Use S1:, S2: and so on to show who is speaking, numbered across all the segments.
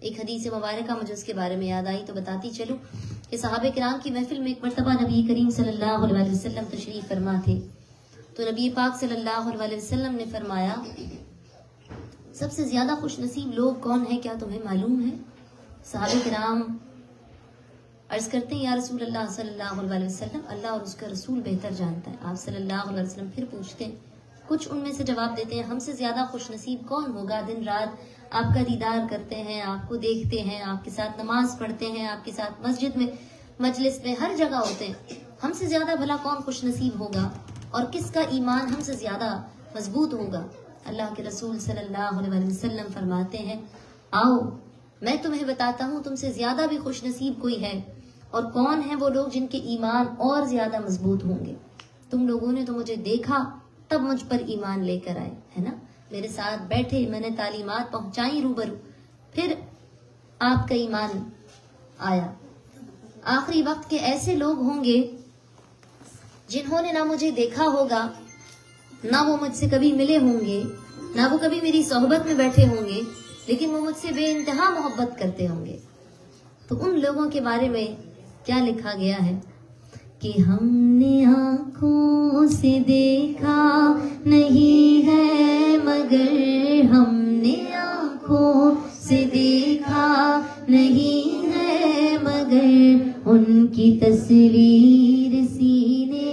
S1: ایک حدیث مبارکہ مجھے اس کے بارے میں یاد آئی تو بتاتی چلوں کہ صحابہ کرام کی محفل میں ایک مرتبہ نبی کریم صلی اللہ علیہ وسلم تشریف فرما تھے. تو نبی پاک صلی اللہ علیہ وسلم نے فرمایا سب سے زیادہ خوش نصیب لوگ کون ہیں کیا تمہیں معلوم ہے؟ صحابہ کرام عرض کرتے ہیں یا رسول اللہ صلی اللہ علیہ وسلم اللہ اور اس کا رسول بہتر جانتا ہے. آپ صلی اللہ علیہ وسلم پھر پوچھتے ہیں کچھ ان میں سے جواب دیتے ہیں ہم سے زیادہ خوش نصیب کون ہوگا دن رات آپ کا دیدار کرتے ہیں, آپ کو دیکھتے ہیں, آپ کے ساتھ نماز پڑھتے ہیں, آپ کے ساتھ مسجد میں مجلس میں ہر جگہ ہوتے ہیں. ہم سے زیادہ بھلا کون خوش نصیب ہوگا اور کس کا ایمان ہم سے زیادہ مضبوط ہوگا؟ اللہ کے رسول صلی اللہ علیہ وسلم فرماتے ہیں آؤ میں تمہیں بتاتا ہوں تم سے زیادہ بھی خوش نصیب کوئی ہے اور کون ہیں وہ لوگ جن کے ایمان اور زیادہ مضبوط ہوں گے. تم لوگوں نے تو مجھے دیکھا تب مجھ پر ایمان لے کر آئے ہے نا, میرے ساتھ بیٹھے, میں نے تعلیمات پہنچائی روبرو, پھر آپ کا ایمان آیا. آخری وقت کے ایسے لوگ ہوں گے جنہوں نے نہ مجھے دیکھا ہوگا, نہ وہ مجھ سے کبھی ملے ہوں گے, نہ وہ کبھی میری صحبت میں بیٹھے ہوں گے, لیکن وہ مجھ سے بے انتہا محبت کرتے ہوں گے. تو ان لوگوں کے بارے میں کیا لکھا گیا ہے کہ ہم نے آنکھوں سے دیکھا نہیں ہے مگر ہم نے آنکھوں سے دیکھا نہیں ہے مگر ان کی تصویر سینے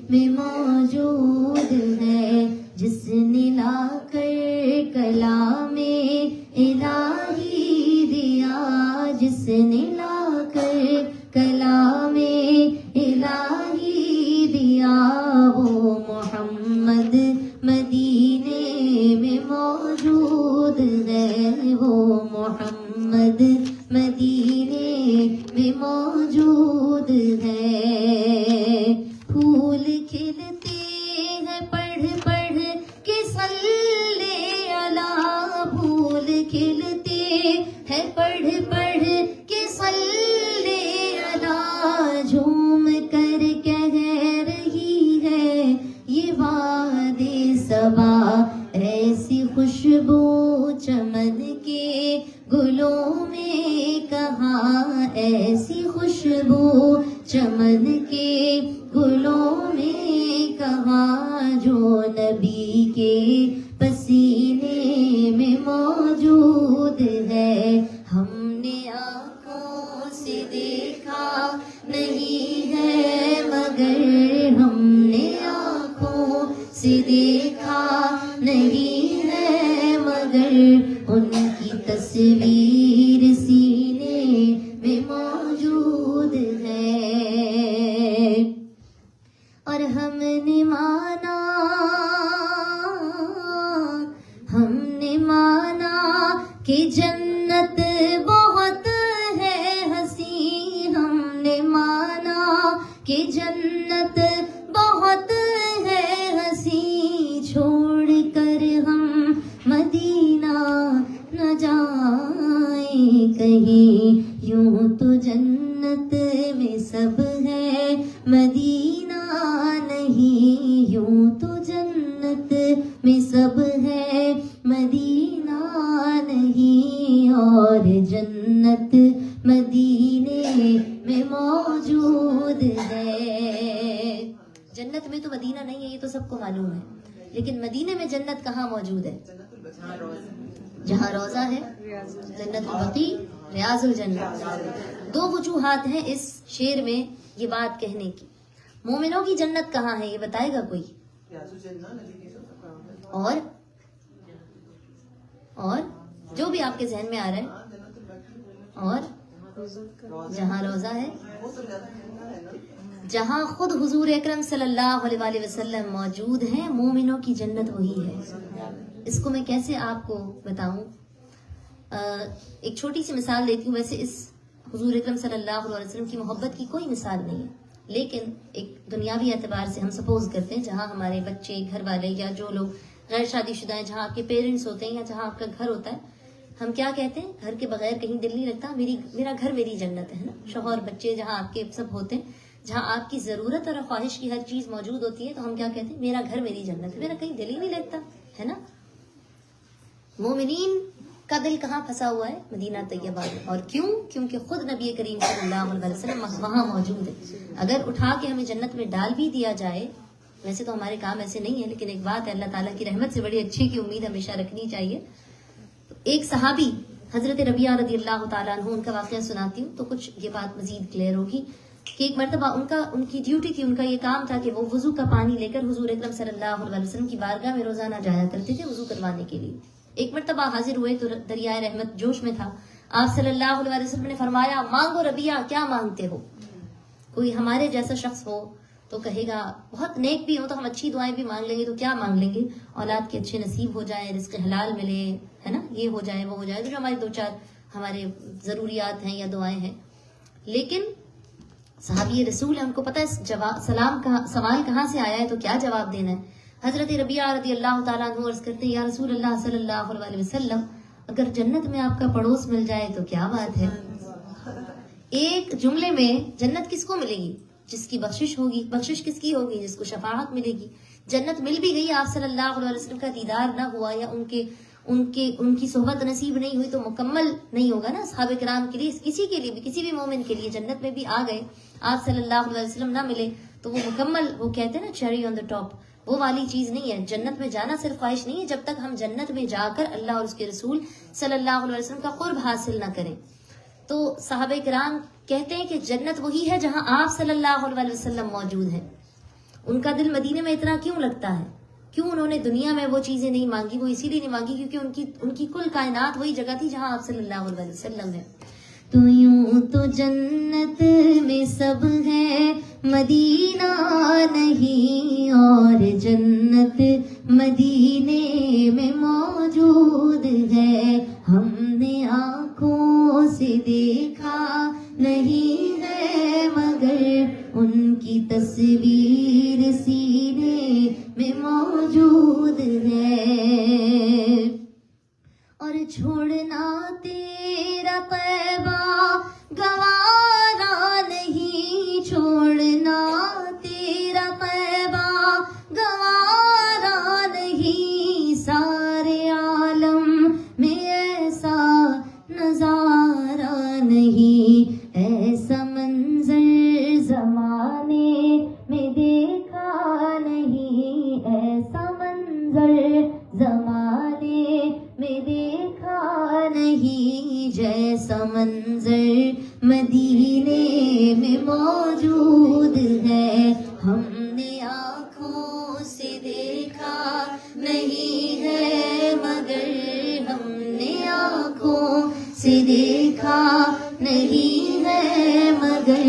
S1: میں موجود ہے جس نے لا کر کلام الہی دیا, جس نے لا کر کلام الہی دیا وہ محمد مدینے میں موجود ہے, وہ محمد مدینے میں موجود ہے. پھول کھلتے ہیں پڑھ پڑھ کے صلی علی, پھول کھلتے ہیں پڑھ پڑھ کے صلی علی, جھوم کر کہہ رہی ہے یہ واد صبا ایسی خوشبو چمن کے گلوں میں کہاں, ایسی خوشبو چمن کے گلوں میں کہاں جو نبی کے پسینے میں موجود ہے. ہم نے آنکھوں سے دیکھا نہیں ہے مگر ہم نے آنکھوں سے دیکھا نہیں ہے مگر ان کی تصویر سینے میں موجود ہے. اور ہم نے مانا, ہم نے مانا کہ جنت بہت ہے ہنسی, ہم نے مانا کہ جنت بہت ہے ہنسی, چھوڑ کر ہم مدینہ نہ جائیں کہیں, یوں تو جنت میں سب ہے مدینہ نہیں, یوں تو جنت میں سب ہے مدینہ نہیں, اور جنت مدینے میں موجود ہے. جنت میں تو مدینہ نہیں ہے یہ تو سب کو معلوم ہے, لیکن مدینے میں جنت کہاں موجود ہے؟ جہاں روضہ ہے, جنت البقیع, ریاض الجنہ. دو وجوہات ہیں اس شعر میں یہ بات کہنے کی. مومنوں کی جنت کہاں ہے یہ بتائے گا کوئی؟ اور جو بھی آپ کے ذہن میں آ رہا ہے, اور جہاں روضہ ہے, جہاں خود حضور اکرم صلی اللہ علیہ وسلم موجود ہیں, مومنوں کی جنت وہی ہے. اس کو میں کیسے آپ کو بتاؤں؟ ایک چھوٹی سی مثال دیتی ہوں. ویسے اس حضور اکرم صلی اللہ علیہ وسلم کی محبت کی کوئی مثال نہیں ہے, لیکن ایک دنیاوی اعتبار سے ہم سپوز کرتے ہیں جہاں ہمارے بچے, گھر والے یا جو لوگ غیر شادی شدہ ہیں, جہاں آپ کے پیرنٹس ہوتے ہیں یا جہاں آپ کا گھر ہوتا ہے, ہم کیا کہتے ہیں؟ گھر کے بغیر کہیں دل نہیں لگتا, میرا گھر میری جنت ہے نا. شوہر بچے جہاں آپ کے سب ہوتے ہیں, جہاں آپ کی ضرورت اور خواہش کی ہر چیز موجود ہوتی ہے, تو ہم کیا کہتے ہیں؟ میرا گھر میری جنت ہے, میرا کہیں دل ہی نہیں لگتا ہے نا. مومنین کا دل کہاں پھنسا ہوا ہے؟ مدینہ طیبہ میں. اور کیوں؟ کیونکہ خود نبی کریم صلی اللہ علیہ وسلم وہاں موجود ہے. اگر اٹھا کے ہمیں جنت میں ڈال بھی دیا جائے، ویسے تو ہمارے کام ایسے نہیں ہے، لیکن ایک بات ہے، اللہ تعالیٰ کی رحمت سے بڑی اچھی کی امید ہمیشہ رکھنی چاہیے. ایک صحابی حضرت ربیعہ رضی اللہ تعالیٰ عنہ، ان کا واقعہ سناتی ہوں تو کچھ یہ بات مزید کلیئر ہوگی کہ ایک مرتبہ ان کی ڈیوٹی تھی، ان کا یہ کام تھا کہ وہ وضو کا پانی لے کر حضور اکرم صلی اللہ علیہ وسلم کی بارگاہ میں روزانہ جایا کرتے تھے وضو کروانے کے لیے. ایک مرتبہ حاضر ہوئے تو دریائے رحمت جوش میں تھا. آپ صلی اللہ علیہ وسلم نے فرمایا، مانگو ربیعہ، کیا مانگتے ہو؟ کوئی ہمارے جیسا شخص ہو تو کہے گا، بہت نیک بھی ہو تو ہم اچھی دعائیں بھی مانگ لیں گے، تو کیا مانگ لیں گے؟ اولاد کے اچھے نصیب ہو جائیں، رزق حلال ملے، ہے نا، یہ ہو جائے وہ ہو جائے، تو جو ہماری 2-4 ہمارے ضروریات ہیں یا دعائیں ہیں. لیکن صحابی رسول ہے، ان کو پتہ ہے سوال کہاں سے آیا ہے تو کیا جواب دینا ہے. حضرت ربیعہ رضی اللہ تعالیٰ عنہ عرض کرتے ہیں، یا رسول اللہ صلی اللہ علیہ وسلم، اگر جنت میں آپ کا پڑوس مل جائے تو کیا بات ہے؟ ایک جملے میں جنت کس کو ملے گی؟ جس کی بخشش ہوگی. بخشش کس کی ہوگی؟ جس کو شفاعت ملے گی. جنت مل بھی گئی، آپ صلی اللہ علیہ وسلم کا دیدار نہ ہوا یا ان کی صحبت نصیب نہیں ہوئی تو مکمل نہیں ہوگا نا. صحابہ کرام کے لیے، کسی کے لیے بھی، کسی بھی مومن کے لیے جنت میں بھی آ گئے، آپ صلی اللہ علیہ وسلم نہ ملے تو وہ مکمل، وہ کہتے ہیں نا چیری آن دا ٹاپ، وہ والی چیز نہیں ہے. جنت میں جانا صرف خواہش نہیں ہے جب تک ہم جنت میں جا کر اللہ اور اس کے رسول صلی اللہ علیہ وسلم کا قرب حاصل نہ کریں. تو صحابہ کرام کہتے ہیں کہ جنت وہی ہے جہاں آپ صلی اللہ علیہ وسلم موجود ہیں. ان کا دل مدینے میں اتنا کیوں لگتا ہے؟ کیوں انہوں نے دنیا میں وہ چیزیں نہیں مانگی؟ وہ اسی لیے نہیں مانگی کیونکہ ان کی کل کائنات وہی جگہ تھی جہاں آپ صلی اللہ علیہ وسلم ہے. تو یوں تو جنت میں سب ہے، مدینہ نہیں، اور جنت مدینے میں موجود ہے. ہم نے آنکھوں سے دیکھا نہیں ہے، مگر ان کی تصویر سینے میں موجود ہے. اور چھوڑنا تیرا طیبہ گوارا نہیں، چھوڑنا تیرا طیبہ گوارا نہیں. سارے عالم میں ایسا نظارہ نہیں، ایسا منظر زمانے میں دیکھا نہیں، ایسا منظر زمانے میں دیکھا نہیں، جیسا منظر مدینے میں موجود ہے. ہم نے آنکھوں سے دیکھا نہیں ہے، مگر ہم نے آنکھوں سے دیکھا نہیں ہے، مگر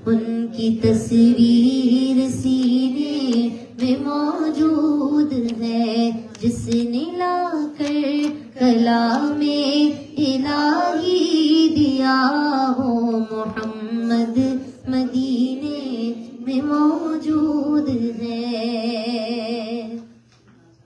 S1: ان کی تصویر سینے میں موجود ہے. جس نے لا کر کلام الہی دیا ہو، محمد مدینے میں موجود